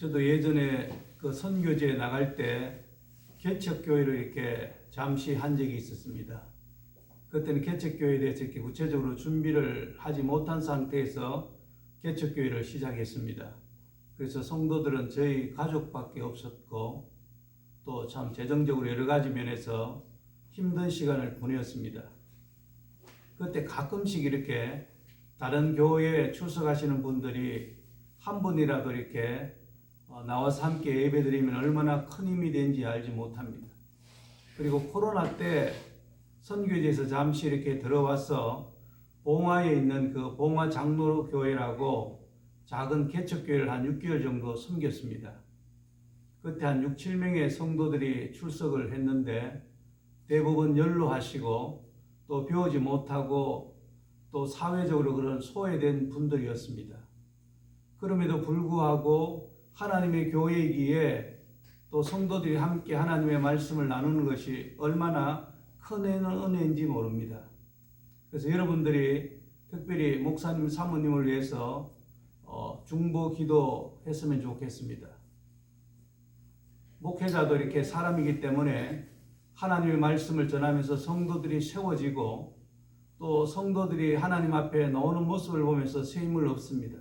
저도 예전에 그 선교지에 나갈 때 개척교회를 이렇게 잠시 한 적이 있었습니다. 그때는 개척교회에 대해서 이렇게 구체적으로 준비를 하지 못한 상태에서 개척교회를 시작했습니다. 그래서 성도들은 저희 가족밖에 없었고 또 참 재정적으로 여러 가지 면에서 힘든 시간을 보내었습니다. 그때 가끔씩 이렇게 다른 교회에 출석하시는 분들이 한 분이라도 이렇게 나와서 함께 예배드리면 얼마나 큰 힘이 되는지 알지 못합니다. 그리고 코로나 때 선교지에서 잠시 이렇게 들어와서 봉화에 있는 그 봉화 장로교회라고 작은 개척교회를 한 6개월 정도 섬겼습니다. 그때 한 6, 7명의 성도들이 출석을 했는데 대부분 연로하시고 또 배우지 못하고 또 사회적으로 그런 소외된 분들이었습니다. 그럼에도 불구하고 하나님의 교회이기에 또 성도들이 함께 하나님의 말씀을 나누는 것이 얼마나 큰 은혜인지 모릅니다. 그래서 여러분들이 특별히 목사님, 사모님을 위해서 중보 기도했으면 좋겠습니다. 목회자도 이렇게 사람이기 때문에 하나님의 말씀을 전하면서 성도들이 세워지고 또 성도들이 하나님 앞에 나오는 모습을 보면서 새 힘을 얻습니다.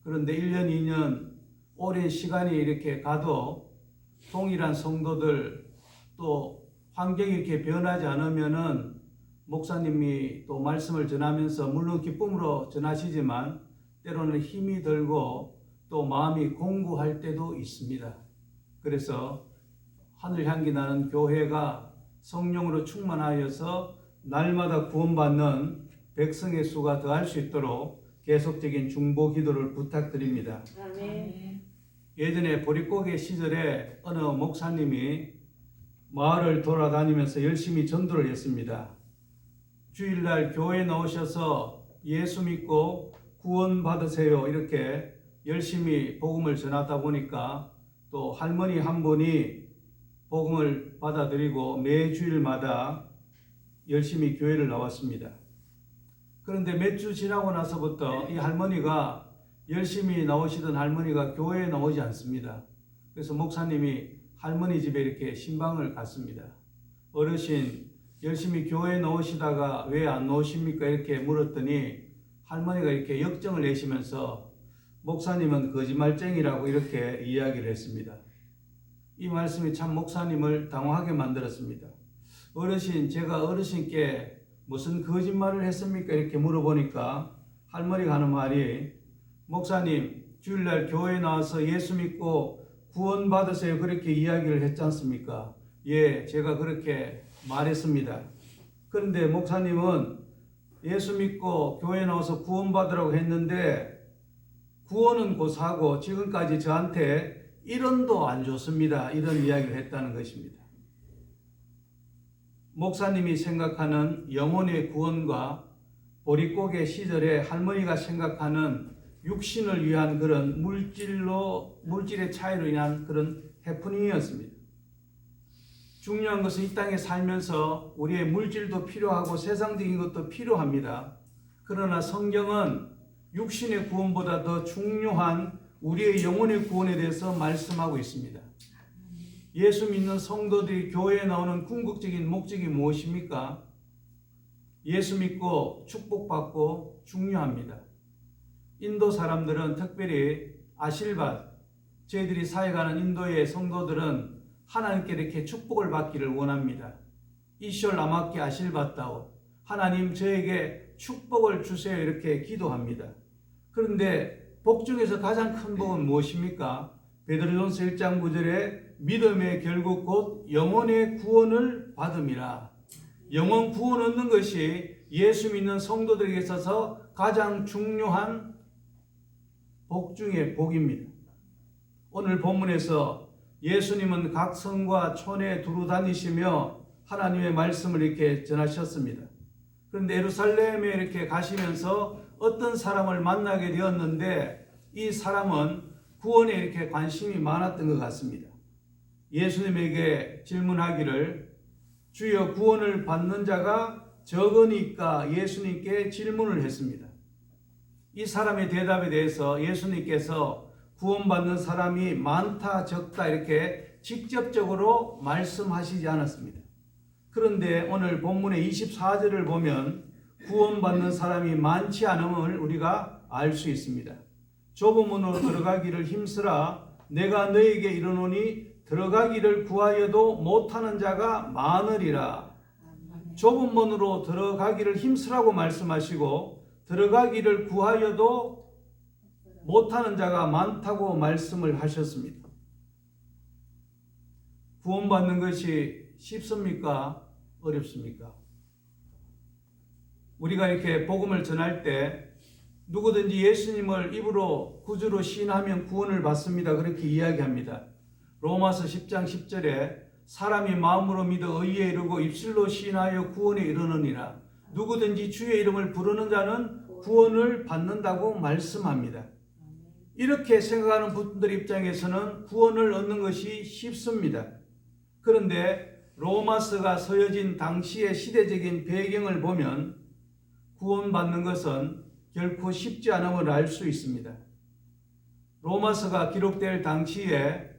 그런데 1년, 2년 오랜 시간이 이렇게 가도 동일한 성도들 또 환경이 이렇게 변하지 않으면은 목사님이 또 말씀을 전하면서 물론 기쁨으로 전하시지만 때로는 힘이 들고 또 마음이 공고할 때도 있습니다. 그래서 하늘 향기 나는 교회가 성령으로 충만하여서 날마다 구원받는 백성의 수가 더할 수 있도록 계속적인 중보 기도를 부탁드립니다. 아멘. 예전에 보릿고개 시절에 어느 목사님이 마을을 돌아다니면서 열심히 전도를 했습니다. 주일날 교회에 나오셔서 예수 믿고 구원 받으세요 이렇게 열심히 복음을 전하다 보니까 또 할머니 한 분이 복음을 받아들이고 매 주일마다 열심히 교회를 나왔습니다. 그런데 몇 주 지나고 나서부터 이 할머니가 열심히 나오시던 할머니가 교회에 나오지 않습니다. 그래서 목사님이 할머니 집에 이렇게 신방을 갔습니다. 어르신 열심히 교회에 나오시다가 왜 안 나오십니까? 이렇게 물었더니 할머니가 이렇게 역정을 내시면서 목사님은 거짓말쟁이라고 이렇게 이야기를 했습니다. 이 말씀이 참 목사님을 당황하게 만들었습니다. 어르신, 제가 어르신께 무슨 거짓말을 했습니까? 이렇게 물어보니까 할머니가 하는 말이 목사님, 주일날 교회에 나와서 예수 믿고 구원 받으세요. 그렇게 이야기를 했지 않습니까? 예, 제가 그렇게 말했습니다. 그런데 목사님은 예수 믿고 교회에 나와서 구원 받으라고 했는데 구원은 고사하고 지금까지 저한테 1원도 안 줬습니다. 이런 이야기를 했다는 것입니다. 목사님이 생각하는 영혼의 구원과 보릿고개 시절에 할머니가 생각하는 육신을 위한 그런 물질의 차이로 인한 그런 해프닝이었습니다. 중요한 것은 이 땅에 살면서 우리의 물질도 필요하고 세상적인 것도 필요합니다. 그러나 성경은 육신의 구원보다 더 중요한 우리의 영혼의 구원에 대해서 말씀하고 있습니다. 예수 믿는 성도들이 교회에 나오는 궁극적인 목적이 무엇입니까? 예수 믿고 축복받고 중요합니다. 인도 사람들은 특별히 아실밭, 저희들이 사역하는 인도의 성도들은 하나님께 이렇게 축복을 받기를 원합니다. 이쇼 라마키 아실밭다오, 하나님 저에게 축복을 주세요 이렇게 기도합니다. 그런데 복 중에서 가장 큰 복은 무엇입니까? 베드로전서 1장 9절에 믿음의 결국 곧 영혼의 구원을 받음이라. 영혼 구원 얻는 것이 예수 믿는 성도들에게 있어서 가장 중요한 복 중의 복입니다. 오늘 본문에서 예수님은 각 성과 촌에 두루 다니시며 하나님의 말씀을 이렇게 전하셨습니다. 그런데 예루살렘에 이렇게 가시면서 어떤 사람을 만나게 되었는데 이 사람은 구원에 이렇게 관심이 많았던 것 같습니다. 예수님에게 질문하기를 주여 구원을 받는 자가 적으니까 예수님께 질문을 했습니다. 이 사람의 대답에 대해서 예수님께서 구원받는 사람이 많다 적다 이렇게 직접적으로 말씀하시지 않았습니다. 그런데 오늘 본문의 24절을 보면 구원받는 사람이 많지 않음을 우리가 알 수 있습니다. 좁은 문으로 들어가기를 힘쓰라. 내가 너에게 이르노니 들어가기를 구하여도 못하는 자가 많으리라. 좁은 문으로 들어가기를 힘쓰라고 말씀하시고 들어가기를 구하여도 못하는 자가 많다고 말씀을 하셨습니다. 구원받는 것이 쉽습니까? 어렵습니까? 우리가 이렇게 복음을 전할 때 누구든지 예수님을 입으로 구주로 시인하면 구원을 받습니다. 그렇게 이야기합니다. 로마서 10장 10절에 사람이 마음으로 믿어 의에 이르고 입술로 시인하여 구원에 이르느니라. 누구든지 주의 이름을 부르는 자는 구원을 받는다고 말씀합니다. 이렇게 생각하는 분들 입장에서는 구원을 얻는 것이 쉽습니다. 그런데 로마서가 서여진 당시의 시대적인 배경을 보면 구원받는 것은 결코 쉽지 않음을 알 수 있습니다. 로마서가 기록될 당시에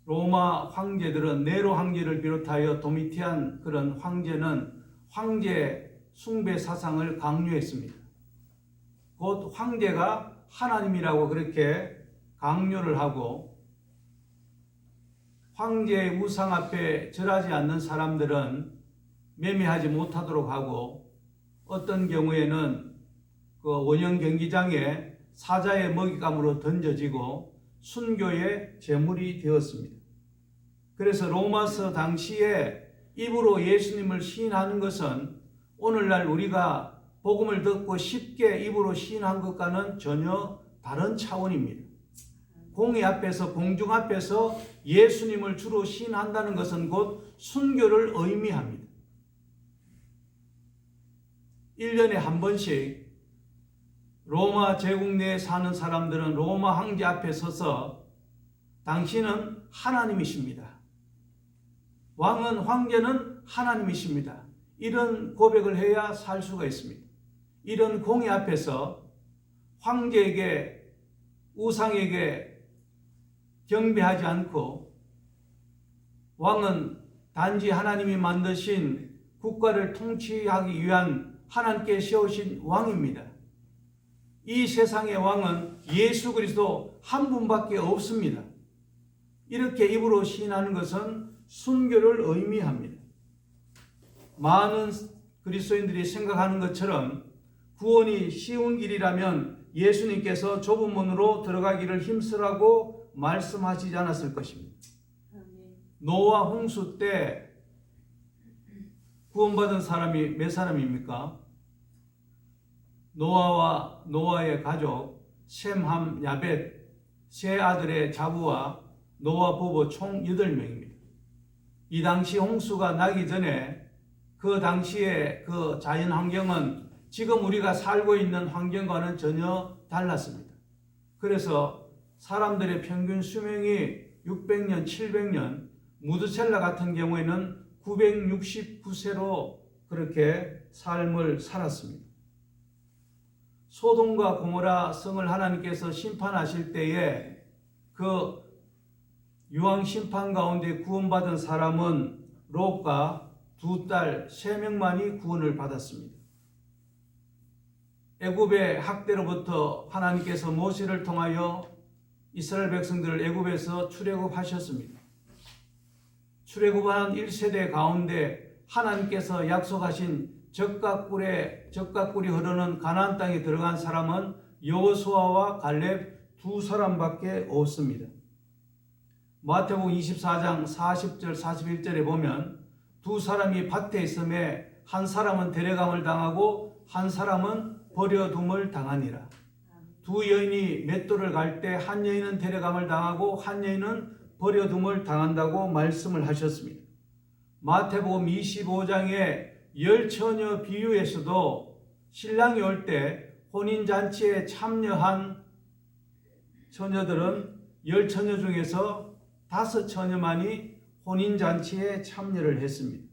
로마 황제들은 네로 황제를 비롯하여 도미티안 그런 황제는 황제 숭배 사상을 강요했습니다. 곧 황제가 하나님이라고 그렇게 강요를 하고 황제의 우상 앞에 절하지 않는 사람들은 매매하지 못하도록 하고 어떤 경우에는 그 원형 경기장에 사자의 먹잇감으로 던져지고 순교의 제물이 되었습니다. 그래서 로마서 당시에 입으로 예수님을 시인하는 것은 오늘날 우리가 복음을 듣고 쉽게 입으로 시인한 것과는 전혀 다른 차원입니다. 공의 앞에서 공중 앞에서 예수님을 주로 시인한다는 것은 곧 순교를 의미합니다. 1년에 한 번씩 로마 제국 내에 사는 사람들은 로마 황제 앞에 서서 당신은 하나님이십니다. 왕은 황제는 하나님이십니다. 이런 고백을 해야 살 수가 있습니다. 이런 공의 앞에서 황제에게 우상에게 경배하지 않고 왕은 단지 하나님이 만드신 국가를 통치하기 위한 하나님께 세우신 왕입니다. 이 세상의 왕은 예수 그리스도 한 분밖에 없습니다. 이렇게 입으로 시인하는 것은 순교를 의미합니다. 많은 그리스도인들이 생각하는 것처럼 구원이 쉬운 길이라면 예수님께서 좁은 문으로 들어가기를 힘쓰라고 말씀하시지 않았을 것입니다. 노아 홍수 때 구원받은 사람이 몇 사람입니까? 노아와 노아의 가족 셈, 함, 야벳 세 아들의 자부와 노아 부부 총 8명입니다. 이 당시 홍수가 나기 전에 그 당시의 그 자연 환경은 지금 우리가 살고 있는 환경과는 전혀 달랐습니다. 그래서 사람들의 평균 수명이 600년, 700년, 무드셀라 같은 경우에는 969세로 그렇게 삶을 살았습니다. 소돔과 고모라 성을 하나님께서 심판하실 때에 그 유황 심판 가운데 구원받은 사람은 롯과 두 딸 3명만이 구원을 받았습니다. 애굽의 학대로부터 하나님께서 모세를 통하여 이스라엘 백성들을 애굽에서 출애굽하셨습니다. 출애굽한 1세대 가운데 하나님께서 약속하신 적각꿀이 흐르는 가나안 땅에 들어간 사람은 여호수아와 갈렙 두 사람밖에 없습니다. 마태복음 24장 40절 41절에 보면 두 사람이 밭에 있음에 한 사람은 데려감을 당하고 한 사람은 버려둠을 당하니라. 두 여인이 맷돌을 갈 때 한 여인은 데려감을 당하고 한 여인은 버려둠을 당한다고 말씀을 하셨습니다. 마태복음 25장의 열처녀 비유에서도 신랑이 올 때 혼인잔치에 참여한 처녀들은 10처녀 중에서 5처녀만이 혼인잔치에 참여를 했습니다.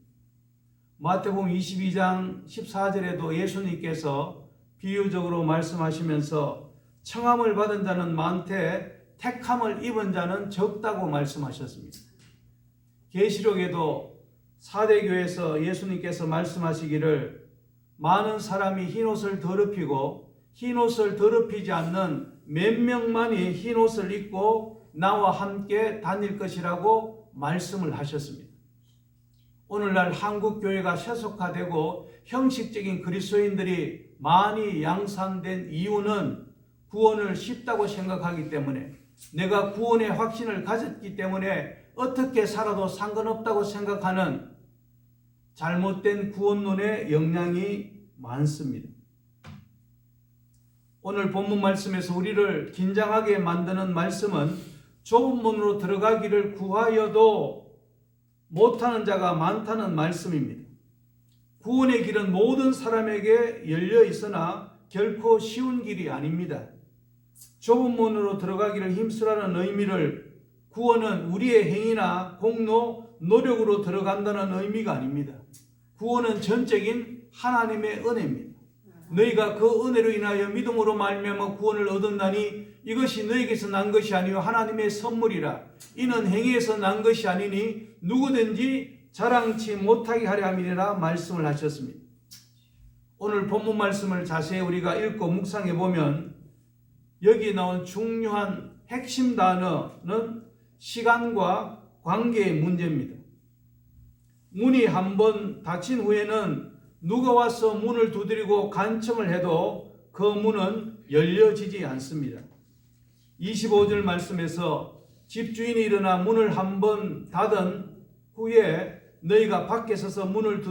마태복음 22장 14절에도 예수님께서 비유적으로 말씀하시면서 청함을 받은 자는 많되 택함을 입은 자는 적다고 말씀하셨습니다. 계시록에도 사대교회에서 예수님께서 말씀하시기를 많은 사람이 흰옷을 더럽히고 흰옷을 더럽히지 않는 몇 명만이 흰옷을 입고 나와 함께 다닐 것이라고 말씀을 하셨습니다. 오늘날 한국교회가 세속화되고 형식적인 그리스도인들이 많이 양산된 이유는 구원을 쉽다고 생각하기 때문에, 내가 구원의 확신을 가졌기 때문에 어떻게 살아도 상관없다고 생각하는 잘못된 구원론의 영향이 많습니다. 오늘 본문 말씀에서 우리를 긴장하게 만드는 말씀은 좁은 문으로 들어가기를 구하여도 못하는 자가 많다는 말씀입니다. 구원의 길은 모든 사람에게 열려 있으나 결코 쉬운 길이 아닙니다. 좁은 문으로 들어가기를 힘쓰라는 의미를, 구원은 우리의 행위나 공로, 노력으로 들어간다는 의미가 아닙니다. 구원은 전적인 하나님의 은혜입니다. 너희가 그 은혜로 인하여 믿음으로 말미암아 구원을 얻었나니 이것이 너희에게서 난 것이 아니요 하나님의 선물이라. 이는 행위에서 난 것이 아니니 누구든지 자랑치 못하게 하려 함이니라 말씀을 하셨습니다. 오늘 본문 말씀을 자세히 우리가 읽고 묵상해 보면 여기 나온 중요한 핵심 단어는 시간과 관계의 문제입니다. 문이 한번 닫힌 후에는 누가 와서 문을 두드리고 간청을 해도 그 문은 열려지지 않습니다. 25절 말씀에서 집주인이 일어나 문을 한번 닫은 후에 너희가 밖에 서서 문을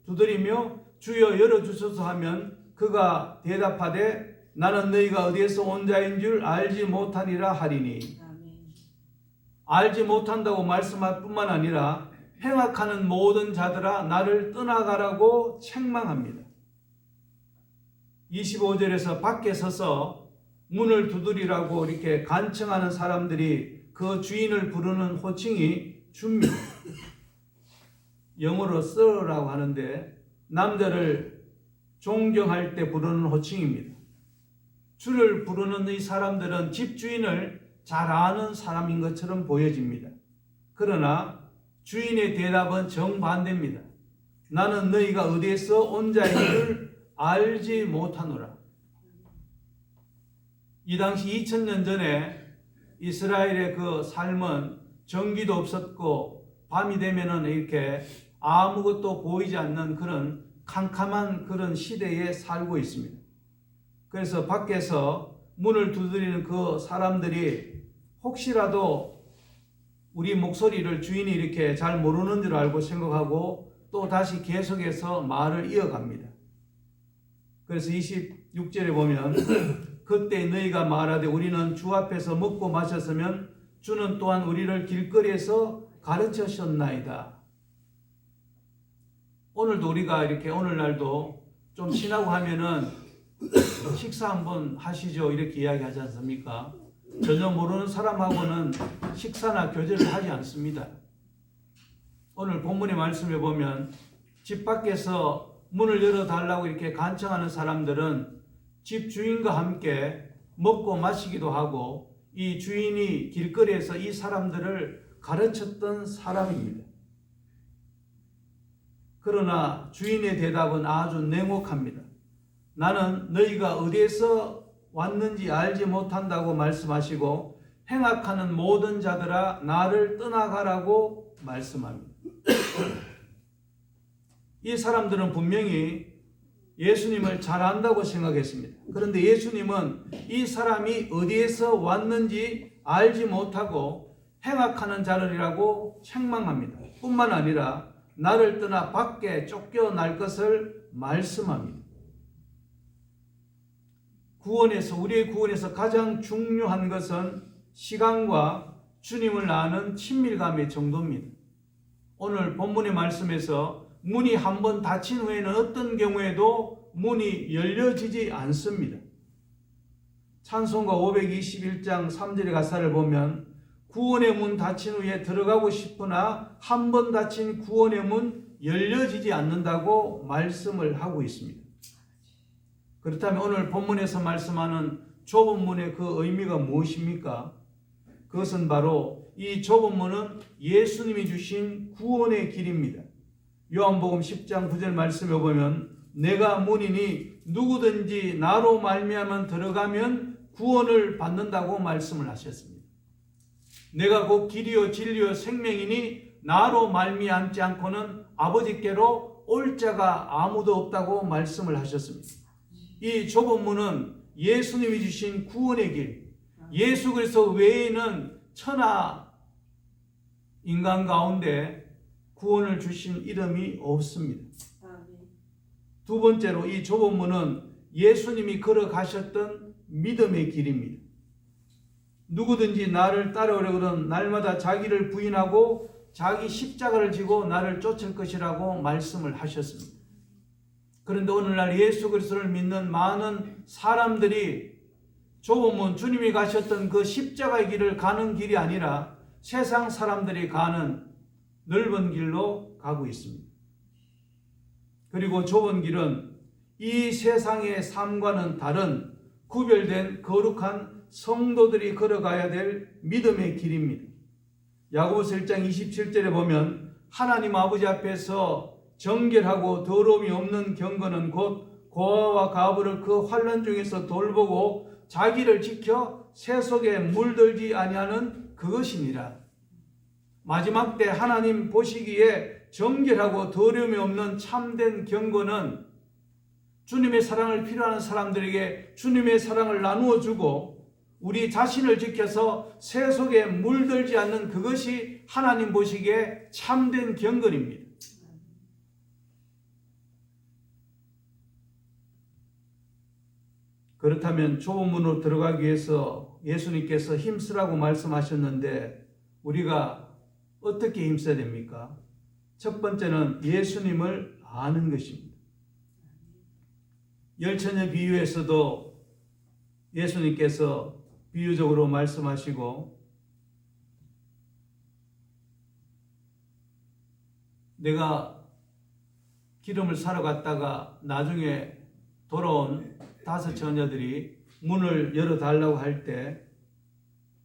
두드리며 주여 열어주소서 하면 그가 대답하되 나는 너희가 어디에서 온 자인 줄 알지 못하니라 하리니. 알지 못한다고 말씀할 뿐만 아니라 행악하는 모든 자들아 나를 떠나가라고 책망합니다. 25절에서 밖에 서서 문을 두드리라고 이렇게 간청하는 사람들이 그 주인을 부르는 호칭이 주입니다. 영어로 sir라고 하는데 남자를 존경할 때 부르는 호칭입니다. 주를 부르는 이 사람들은 집주인을 잘 아는 사람인 것처럼 보여집니다. 그러나 주인의 대답은 정반대입니다. 나는 너희가 어디에서 온 자인 줄 알지 못하노라. 이 당시 2000년 전에 이스라엘의 그 삶은 전기도 없었고 밤이 되면은 이렇게 아무것도 보이지 않는 그런 캄캄한 그런 시대에 살고 있습니다. 그래서 밖에서 문을 두드리는 그 사람들이 혹시라도 우리 목소리를 주인이 이렇게 잘 모르는 줄 알고 생각하고 또 다시 계속해서 말을 이어갑니다. 그래서 26절에 보면 그때 너희가 말하되 우리는 주 앞에서 먹고 마셨으면 주는 또한 우리를 길거리에서 가르치셨나이다. 오늘도 우리가 이렇게 오늘날도 좀 지나고 하면은 식사 한번 하시죠 이렇게 이야기하지 않습니까? 전혀 모르는 사람하고는 식사나 교제를 하지 않습니다. 오늘 본문의 말씀에 보면 집 밖에서 문을 열어달라고 이렇게 간청하는 사람들은 집 주인과 함께 먹고 마시기도 하고 이 주인이 길거리에서 이 사람들을 가르쳤던 사람입니다. 그러나 주인의 대답은 아주 냉혹합니다. 나는 너희가 어디에서 왔는지 알지 못한다고 말씀하시고 행악하는 모든 자들아 나를 떠나가라고 말씀합니다. 이 사람들은 분명히 예수님을 잘 안다고 생각했습니다. 그런데 예수님은 이 사람이 어디에서 왔는지 알지 못하고 행악하는 자들이라고 책망합니다. 뿐만 아니라 나를 떠나 밖에 쫓겨날 것을 말씀합니다. 우리의 구원에서 가장 중요한 것은 시간과 주님을 아는 친밀감의 정도입니다. 오늘 본문의 말씀에서 문이 한번 닫힌 후에는 어떤 경우에도 문이 열려지지 않습니다. 찬송가 521장 3절의 가사를 보면 구원의 문 닫힌 후에 들어가고 싶으나 한 번 닫힌 구원의 문 열려지지 않는다고 말씀을 하고 있습니다. 그렇다면 오늘 본문에서 말씀하는 좁은 문의 그 의미가 무엇입니까? 그것은 바로 이 좁은 문은 예수님이 주신 구원의 길입니다. 요한복음 10장 9절 말씀에 보면 내가 문이니 누구든지 나로 말미암아 들어가면 구원을 받는다고 말씀을 하셨습니다. 내가 곧 길이요 진리요 생명이니 나로 말미암지 않고는 아버지께로 올 자가 아무도 없다고 말씀을 하셨습니다. 이 좁은 문은 예수님이 주신 구원의 길, 예수 그리스도 외에는 천하 인간 가운데 구원을 주신 이름이 없습니다. 두 번째로 이 좁은 문은 예수님이 걸어가셨던 믿음의 길입니다. 누구든지 나를 따라오려거든 날마다 자기를 부인하고 자기 십자가를 지고 나를 쫓을 것이라고 말씀을 하셨습니다. 그런데 오늘날 예수 그리스도를 믿는 많은 사람들이 좁은 문, 주님이 가셨던 그 십자가의 길을 가는 길이 아니라 세상 사람들이 가는 넓은 길로 가고 있습니다. 그리고 좁은 길은 이 세상의 삶과는 다른 구별된 거룩한 성도들이 걸어가야 될 믿음의 길입니다. 야고보서 1장 27절에 보면 하나님 아버지 앞에서 정결하고 더러움이 없는 경건은 곧 고아와 가부를 그 환난 중에서 돌보고 자기를 지켜 새 속에 물들지 아니하는 그것이니라. 마지막 때 하나님 보시기에 정결하고 더러움이 없는 참된 경건은 주님의 사랑을 필요하는 사람들에게 주님의 사랑을 나누어 주고 우리 자신을 지켜서 새 속에 물들지 않는 그것이 하나님 보시기에 참된 경건입니다. 그렇다면 좁은 문으로 들어가기 위해서 예수님께서 힘쓰라고 말씀하셨는데 우리가 어떻게 힘써야 됩니까? 첫 번째는 예수님을 아는 것입니다. 열처녀 비유에서도 예수님께서 비유적으로 말씀하시고 내가 기름을 사러 갔다가 나중에 돌아온 5 처녀들이 문을 열어달라고 할 때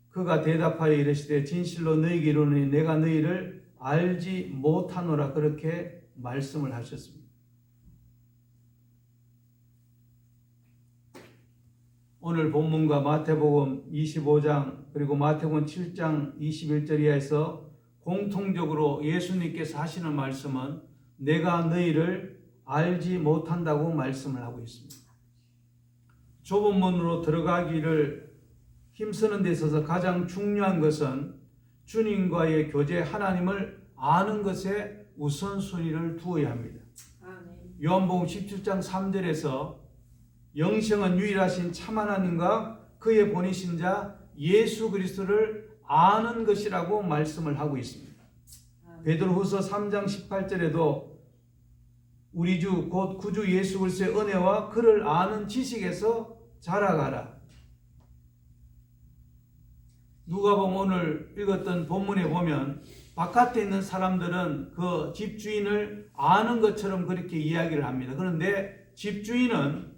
그가 대답하여 이르시되 진실로 너희에게 이르노니 내가 너희를 알지 못하노라 그렇게 말씀을 하셨습니다. 오늘 본문과 마태복음 25장 그리고 마태복음 7장 21절 이하에서 공통적으로 예수님께서 하시는 말씀은 내가 너희를 알지 못한다고 말씀을 하고 있습니다. 좁은 문으로 들어가기를 힘쓰는 데 있어서 가장 중요한 것은 주님과의 교제, 하나님을 아는 것에 우선순위를 두어야 합니다. 요한복음 17장 3절에서 영생은 유일하신 참 하나님과 그의 보내신 자 예수 그리스도를 아는 것이라고 말씀을 하고 있습니다. 베드로후서 3장 18절에도 우리 주 곧 구주 예수 그리스도의 은혜와 그를 아는 지식에서 자라가라. 누가복음 오늘 읽었던 본문에 보면 바깥에 있는 사람들은 그 집주인을 아는 것처럼 그렇게 이야기를 합니다. 그런데 집주인은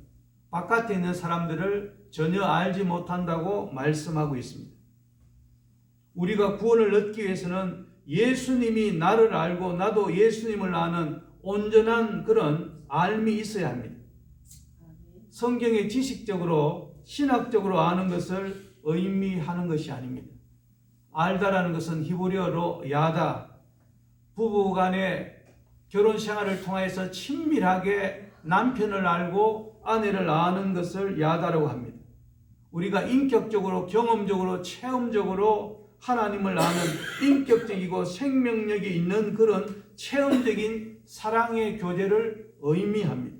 바깥에 있는 사람들을 전혀 알지 못한다고 말씀하고 있습니다. 우리가 구원을 얻기 위해서는 예수님이 나를 알고 나도 예수님을 아는 온전한 그런 알미 있어야 합니다. 성경의 지식적으로 신학적으로 아는 것을 의미하는 것이 아닙니다. 알다라는 것은 히브리어로 야다, 부부간의 결혼 생활을 통해서 친밀하게 남편을 알고 아내를 아는 것을 야다라고 합니다. 우리가 인격적으로 경험적으로 체험적으로 하나님을 아는 인격적이고 생명력이 있는 그런 체험적인 사랑의 교제를 의미합니다.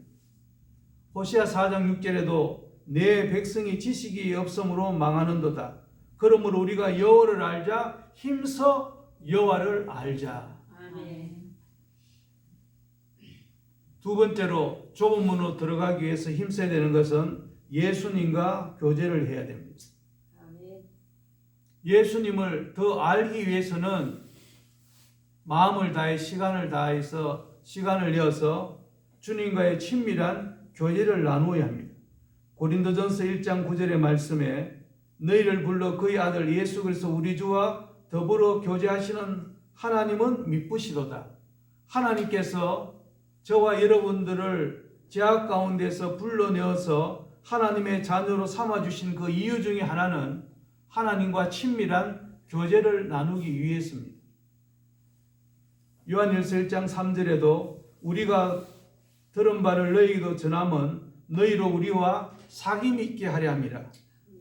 호시아 4장 6절에도 내 백성이 지식이 없으므로 망하는도다. 그러므로 우리가 여호와를 알자 힘써 여호와를 알자. 아멘. 두 번째로 좁은 문으로 들어가기 위해서 힘써야 되는 것은 예수님과 교제를 해야 됩니다. 아멘. 예수님을 더 알기 위해서는 마음을 다해 시간을 내어서 주님과의 친밀한 교제를 나누어야 합니다. 고린도전서 1장 9절의 말씀에 너희를 불러 그의 아들 예수 그리스도 우리 주와 더불어 교제하시는 하나님은 미쁘시도다. 하나님께서 저와 여러분들을 죄악 가운데서 불러내어서 하나님의 자녀로 삼아주신 그 이유 중에 하나는 하나님과 친밀한 교제를 나누기 위해서입니다. 요한일서 1장 3절에도 우리가 들은 바를 너희에게도 전함은 너희로 우리와 사귐 있게 하려 함이라.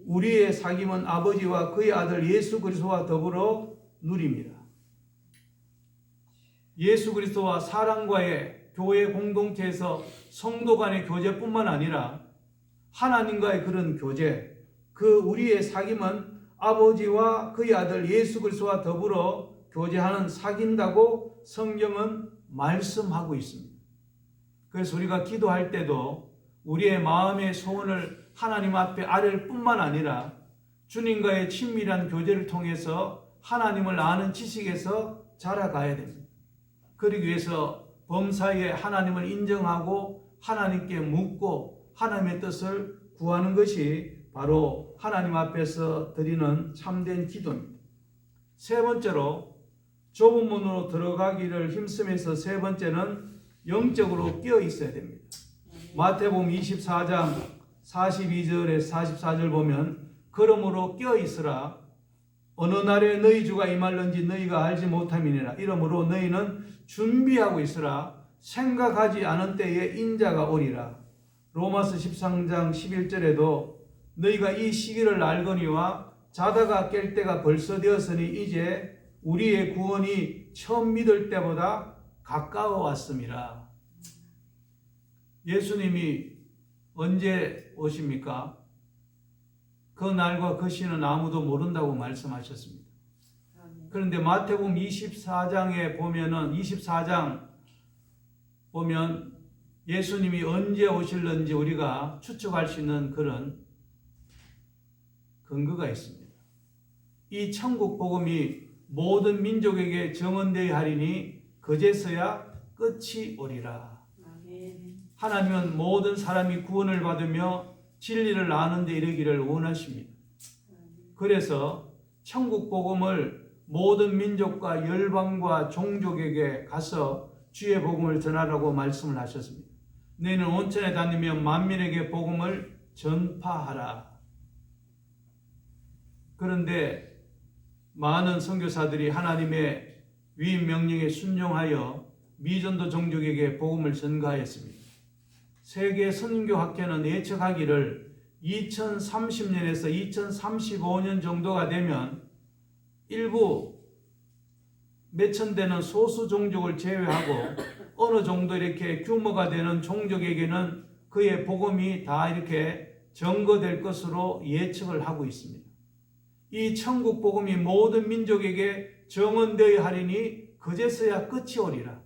우리의 사귐은 아버지와 그의 아들 예수 그리스도와 더불어 누립니다. 예수 그리스도와 사람과의 교회 공동체에서 성도 간의 교제뿐만 아니라 하나님과의 그런 교제, 그 우리의 사귐은 아버지와 그의 아들 예수 그리스도와 더불어 교제하는 사귐다고 성경은 말씀하고 있습니다. 그래서 우리가 기도할 때도 우리의 마음의 소원을 하나님 앞에 아뢰을 뿐만 아니라 주님과의 친밀한 교제를 통해서 하나님을 아는 지식에서 자라가야 됩니다. 그러기 위해서 범사에 하나님을 인정하고 하나님께 묻고 하나님의 뜻을 구하는 것이 바로 하나님 앞에서 드리는 참된 기도입니다. 세 번째로 좁은 문으로 들어가기를 힘쓰면서 세 번째는 영적으로 깨어 있어야 됩니다. 마태복음 24장 42절에서 44절 보면 그러므로 깨어 있으라. 어느 날에 너희 주가 임할는지 너희가 알지 못함이니라. 이러므로 너희는 준비하고 있으라. 생각하지 않은 때에 인자가 오리라. 로마서 13장 11절에도 너희가 이 시기를 알거니와 자다가 깰 때가 벌써 되었으니 이제 우리의 구원이 처음 믿을 때보다 가까워 왔음이라. 예수님이 언제 오십니까? 그 날과 그 시는 아무도 모른다고 말씀하셨습니다. 그런데 마태복음 24장에 보면은 24장 보면 예수님이 언제 오실는지 우리가 추측할 수 있는 그런 근거가 있습니다. 이 천국 복음이 모든 민족에게 정언되어야 하리니 그제서야 끝이 오리라. 하나님은 모든 사람이 구원을 받으며 진리를 아는 데 이르기를 원하십니다. 그래서 천국 복음을 모든 민족과 열방과 종족에게 가서 주의 복음을 전하라고 말씀을 하셨습니다. 너희는 온천에 다니며 만민에게 복음을 전파하라. 그런데 많은 선교사들이 하나님의 위임 명령에 순종하여 미전도 종족에게 복음을 전가하였습니다. 세계 선교학회는 예측하기를 2030년에서 2035년 정도가 되면 일부 몇천 되는 소수 종족을 제외하고 어느 정도 이렇게 규모가 되는 종족에게는 그의 복음이 다 이렇게 전거될 것으로 예측을 하고 있습니다. 이 천국 복음이 모든 민족에게 정언되어야 하리니 그제서야 끝이 오리라.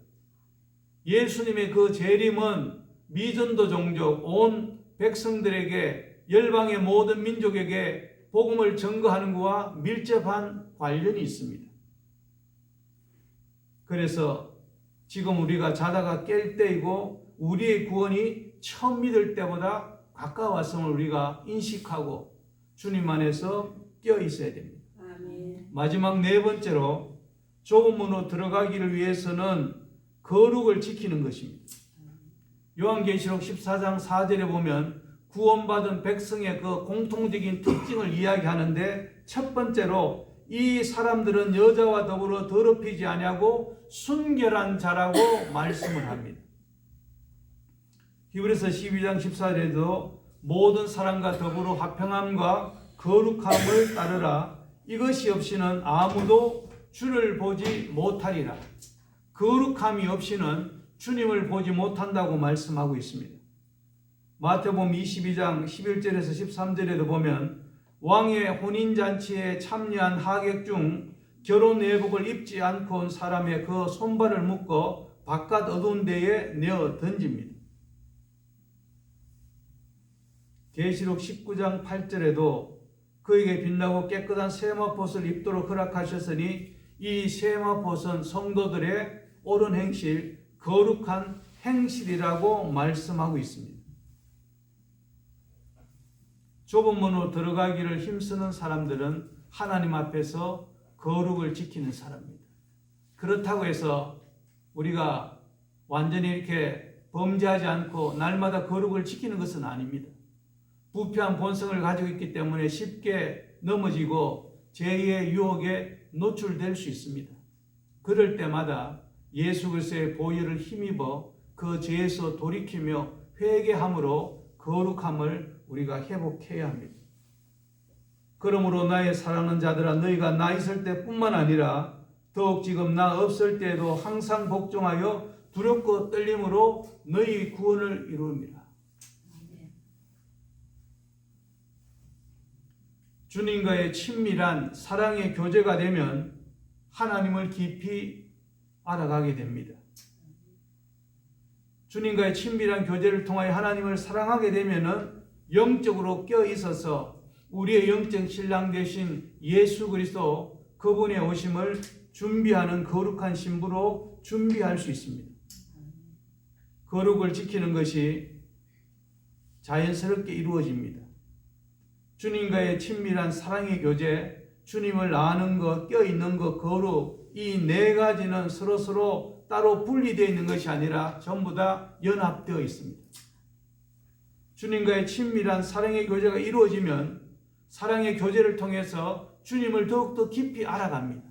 예수님의 그 재림은 미전도 종족 온 백성들에게 열방의 모든 민족에게 복음을 전거하는 것과 밀접한 관련이 있습니다. 그래서 지금 우리가 자다가 깰 때이고 우리의 구원이 처음 믿을 때보다 가까웠음을 우리가 인식하고 주님 안에서 깨어 있어야 됩니다. 아멘. 마지막 네 번째로 좁은 문으로 들어가기를 위해서는 거룩을 지키는 것입니다. 요한계시록 14장 4절에 보면 구원받은 백성의 그 공통적인 특징을 이야기하는데 첫 번째로 이 사람들은 여자와 더불어 더럽히지 아니하고 순결한 자라고 말씀을 합니다. 히브리서 12장 14절에도 모든 사람과 더불어 화평함과 거룩함을 따르라. 이것이 없이는 아무도 주를 보지 못하리라. 거룩함이 없이는 주님을 보지 못한다고 말씀하고 있습니다. 마태복음 22장 11절에서 13절에도 보면 왕의 혼인잔치에 참여한 하객 중 결혼 예복을 입지 않고 온 사람의 그 손발을 묶어 바깥 어두운 데에 내어 던집니다. 계시록 19장 8절에도 그에게 빛나고 깨끗한 세마포옷을 입도록 허락하셨으니 이 세마포옷은 성도들의 옳은 행실, 거룩한 행실이라고 말씀하고 있습니다. 좁은 문으로 들어가기를 힘쓰는 사람들은 하나님 앞에서 거룩을 지키는 사람입니다. 그렇다고 해서 우리가 완전히 이렇게 범죄하지 않고 날마다 거룩을 지키는 것은 아닙니다. 부패한 본성을 가지고 있기 때문에 쉽게 넘어지고 죄의 유혹에 노출될 수 있습니다. 그럴 때마다 예수 그리스도의 보혈을 힘입어 그 죄에서 돌이키며 회개함으로 거룩함을 우리가 회복해야 합니다. 그러므로 나의 사랑하는 자들아, 너희가 나 있을 때뿐만 아니라 더욱 지금 나 없을 때에도 항상 복종하여 두렵고 떨림으로 너희 구원을 이루옵니다. 주님과의 친밀한 사랑의 교제가 되면 하나님을 깊이 알아가게 됩니다. 주님과의 친밀한 교제를 통하여 하나님을 사랑하게 되면은 영적으로 껴 있어서 우리의 영적 신랑 되신 예수 그리스도 그분의 오심을 준비하는 거룩한 신부로 준비할 수 있습니다. 거룩을 지키는 것이 자연스럽게 이루어집니다. 주님과의 친밀한 사랑의 교제, 주님을 아는 것, 껴있는 것, 거룩, 이 네 가지는 서로 따로 분리되어 있는 것이 아니라 전부 다 연합되어 있습니다. 주님과의 친밀한 사랑의 교제가 이루어지면 사랑의 교제를 통해서 주님을 더욱더 깊이 알아갑니다.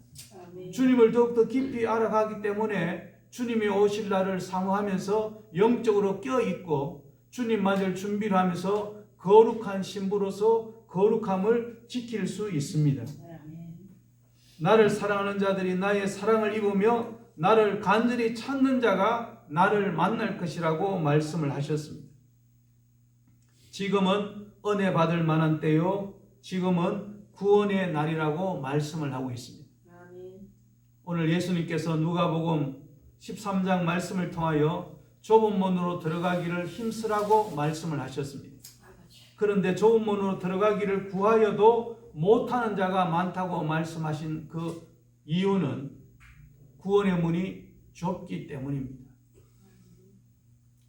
아멘. 주님을 더욱더 깊이 알아가기 때문에 주님이 오실 날을 사모하면서 영적으로 껴있고 주님 맞을 준비를 하면서 거룩한 신부로서 거룩함을 지킬 수 있습니다. 나를 사랑하는 자들이 나의 사랑을 입으며 나를 간절히 찾는 자가 나를 만날 것이라고 말씀을 하셨습니다. 지금은 은혜 받을 만한 때요, 지금은 구원의 날이라고 말씀을 하고 있습니다. 오늘 예수님께서 누가복음 13장 말씀을 통하여 좁은 문으로 들어가기를 힘쓰라고 말씀을 하셨습니다. 그런데 좁은 문으로 들어가기를 구하여도 못하는 자가 많다고 말씀하신 그 이유는 구원의 문이 좁기 때문입니다.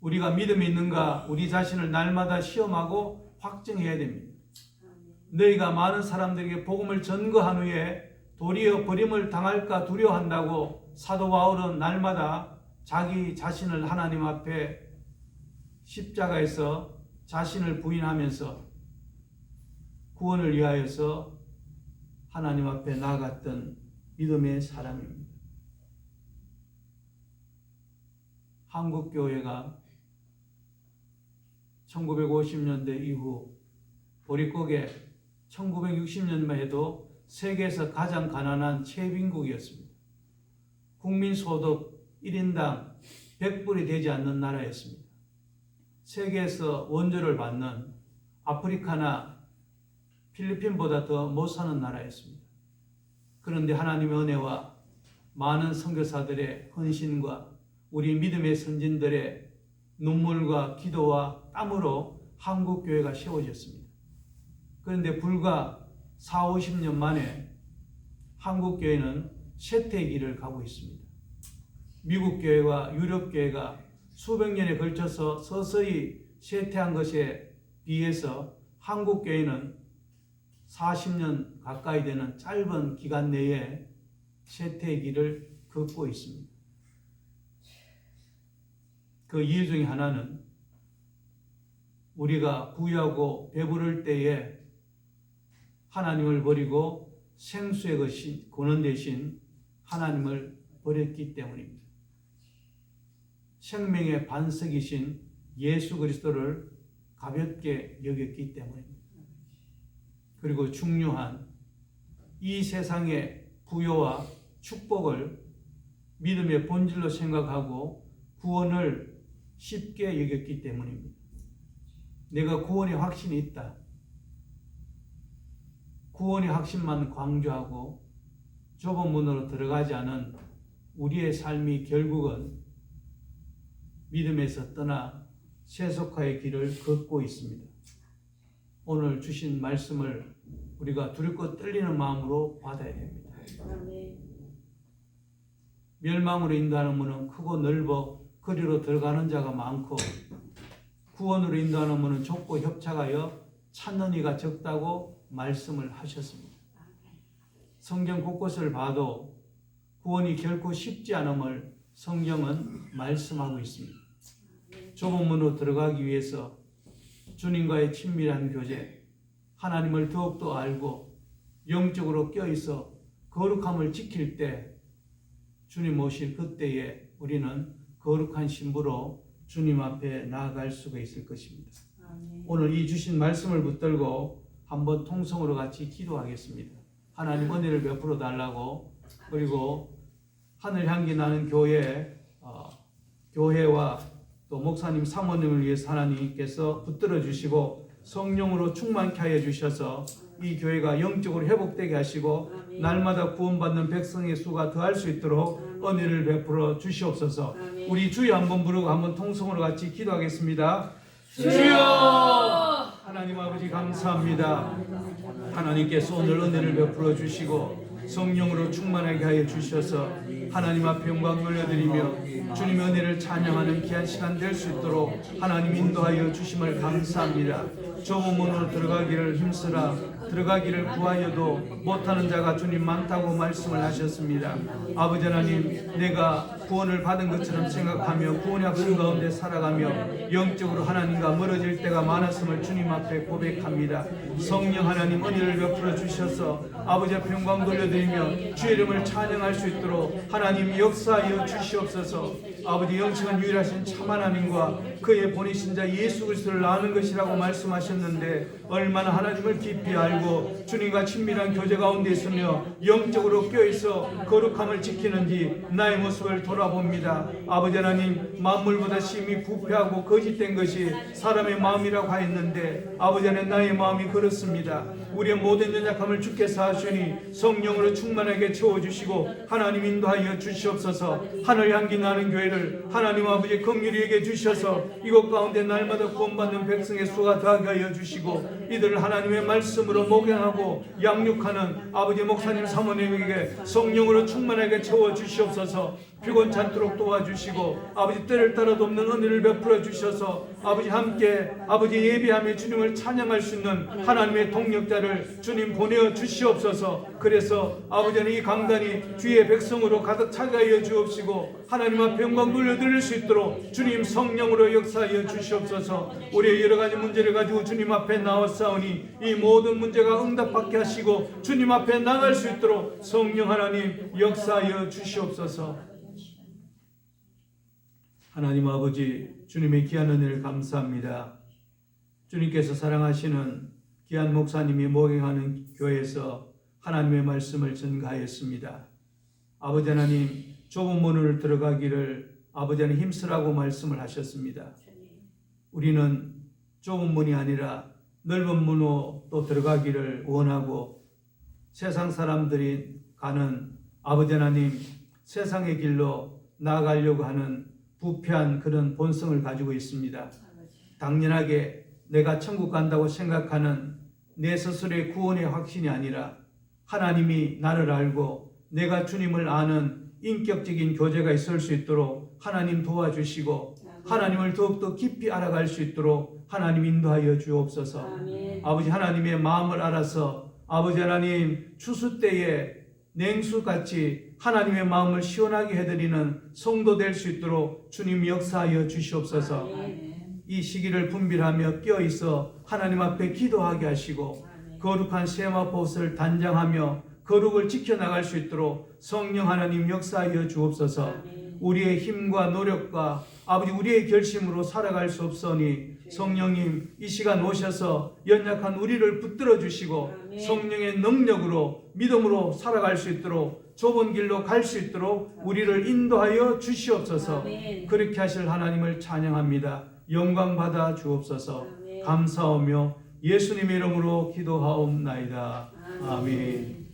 우리가 믿음이 있는가 우리 자신을 날마다 시험하고 확증해야 됩니다. 너희가 많은 사람들에게 복음을 전거한 후에 도리어 버림을 당할까 두려워한다고 사도 바울은 날마다 자기 자신을 하나님 앞에 십자가에서 자신을 부인하면서 구원을 위하여서 하나님 앞에 나아갔던 믿음의 사람입니다. 한국교회가 1950년대 이후 보릿고개 1960년만 해도 세계에서 가장 가난한 최빈국이었습니다. 국민소득 1인당 100불이 되지 않는 나라였습니다. 세계에서 원조를 받는 아프리카나 필리핀보다 더 못 사는 나라였습니다. 그런데 하나님의 은혜와 많은 선교사들의 헌신과 우리 믿음의 선진들의 눈물과 기도와 땀으로 한국교회가 세워졌습니다. 그런데 불과 40-50년 만에 한국교회는 쇠퇴의 길을 가고 있습니다. 미국교회와 유럽교회가 수백 년에 걸쳐서 서서히 쇠퇴한 것에 비해서 한국교회는 40년 가까이 되는 짧은 기간 내에 쇠퇴의 길을 걷고 있습니다. 그 이유 중에 하나는 우리가 부유하고 배부를 때에 하나님을 버리고 생수의 근원 대신 하나님을 버렸기 때문입니다. 생명의 반석이신 예수 그리스도를 가볍게 여겼기 때문입니다. 그리고 중요한 이 세상의 부요와 축복을 믿음의 본질로 생각하고 구원을 쉽게 여겼기 때문입니다. 내가 구원의 확신이 있다. 구원의 확신만 강조하고 좁은 문으로 들어가지 않은 우리의 삶이 결국은 믿음에서 떠나 세속화의 길을 걷고 있습니다. 오늘 주신 말씀을 우리가 두렵고 떨리는 마음으로 받아야 됩니다. 멸망으로 인도하는 문은 크고 넓어 그리로 들어가는 자가 많고 구원으로 인도하는 문은 좁고 협착하여 찾는 이가 적다고 말씀을 하셨습니다. 성경 곳곳을 봐도 구원이 결코 쉽지 않음을 성경은 말씀하고 있습니다. 좁은 문으로 들어가기 위해서 주님과의 친밀한 교제, 하나님을 더욱더 알고 영적으로 껴있어 거룩함을 지킬 때 주님 오실 그때에 우리는 거룩한 신부로 주님 앞에 나아갈 수가 있을 것입니다. 오늘 이 주신 말씀을 붙들고 한번 통성으로 같이 기도하겠습니다. 하나님 은혜를 베풀어 달라고, 그리고 하늘 향기 나는 교회와 또 목사님 사모님을 위해서 하나님께서 붙들어 주시고 성령으로 충만케 하여 주셔서 이 교회가 영적으로 회복되게 하시고 날마다 구원받는 백성의 수가 더할 수 있도록 은혜를 베풀어 주시옵소서. 우리 주여 한번 부르고 한번 통성으로 같이 기도하겠습니다. 주여! 하나님 아버지 감사합니다. 하나님께서 오늘 은혜를 베풀어 주시고 성령으로 충만하게 하여 주셔서 하나님 앞에 영광 돌려드리며 주님의 은혜를 찬양하는 귀한 시간 될 수 있도록 하나님 인도하여 주심을 감사합니다. 좁은 문으로 들어가기를 힘쓰라 들어가기를 구하여도 못하는 자가 주님 많다고 말씀을 하셨습니다. 아버지 하나님, 내가 구원을 받은 것처럼 생각하며 구원의 확신 가운데 살아가며 영적으로 하나님과 멀어질 때가 많았음을 주님 앞에 고백합니다. 성령 하나님 은혜를 베풀어 주셔서 아버지 앞에 영광 돌려드리며 주의 이름을 찬양할 수 있도록 하나님 역사하여 주시옵소서. 아버지, 영생은 유일하신 참 하나님과 그의 보내신 자 예수 그리스도를 아는 것이라고 말씀하셨는데 얼마나 하나님을 깊이 알고 주님과 친밀한 교제 가운데 있으며 영적으로 껴있어 거룩함을 지키는지 나의 모습을 돌아봅니다. 아버지 하나님, 만물보다 심히 부패하고 거짓된 것이 사람의 마음이라고 하였는데 아버지 하나님, 나의 마음이 그렇습니다. 우리의 모든 연약함을 주께서 하시니 성령으로 충만하게 채워주시고 하나님 인도하여 주시옵소서. 하늘 향기 나는 교회를 하나님 아버지 긍휼히 여겨 주셔서 이곳 가운데 날마다 구원받는 백성의 수가 더하게 하여 주시고 이들을 하나님의 말씀으로 목양하고 양육하는 아버지 목사님 사모님에게 성령으로 충만하게 채워주시옵소서. 피곤치 않도록 도와주시고 아버지 때를 따라 돕는 은혜를 베풀어 주셔서 아버지 함께 아버지 예배하며 주님을 찬양할 수 있는 하나님의 동력자를 주님 보내어 주시옵소서. 그래서 아버지는 이 강단이 주의 백성으로 가득 차게 하여 주옵시고 하나님 앞에 영광 돌려드릴 수 있도록 주님 성령으로 역사하여 주시옵소서. 우리의 여러 가지 문제를 가지고 주님 앞에 나왔사오니 이 모든 문제가 응답받게 하시고 주님 앞에 나갈 수 있도록 성령 하나님 역사하여 주시옵소서. 하나님 아버지, 주님의 귀한 은혜를 감사합니다. 주님께서 사랑하시는 귀한 목사님이 목양하는 교회에서 하나님의 말씀을 전가하였습니다. 아버지 하나님, 좁은 문을 들어가기를 아버지 하나님 힘쓰라고 말씀을 하셨습니다. 우리는 좁은 문이 아니라 넓은 문으로 또 들어가기를 원하고 세상 사람들이 가는 아버지 하나님 세상의 길로 나아가려고 하는 부패한 그런 본성을 가지고 있습니다. 당연하게 내가 천국 간다고 생각하는 내 스스로의 구원의 확신이 아니라 하나님이 나를 알고 내가 주님을 아는 인격적인 교제가 있을 수 있도록 하나님 도와주시고 하나님을 더욱더 깊이 알아갈 수 있도록 하나님 인도하여 주옵소서. 아멘. 아버지 하나님의 마음을 알아서 아버지 하나님 추수 때에 냉수같이 하나님의 마음을 시원하게 해드리는 성도 될 수 있도록 주님 역사하여 주시옵소서. 아멘. 이 시기를 분별하며 껴있어 하나님 앞에 기도하게 하시고 아멘. 거룩한 세마포스를 단장하며 거룩을 지켜나갈 수 있도록 성령 하나님 역사하여 주옵소서. 아멘. 우리의 힘과 노력과 아버지 우리의 결심으로 살아갈 수 없으니 성령님 이 시간 오셔서 연약한 우리를 붙들어 주시고 아멘. 성령의 능력으로 믿음으로 살아갈 수 있도록 좁은 길로 갈 수 있도록 우리를 인도하여 주시옵소서. 아멘. 그렇게 하실 하나님을 찬양합니다. 영광 받아 주옵소서. 아멘. 감사하며 예수님의 이름으로 기도하옵나이다. 아멘. 아멘.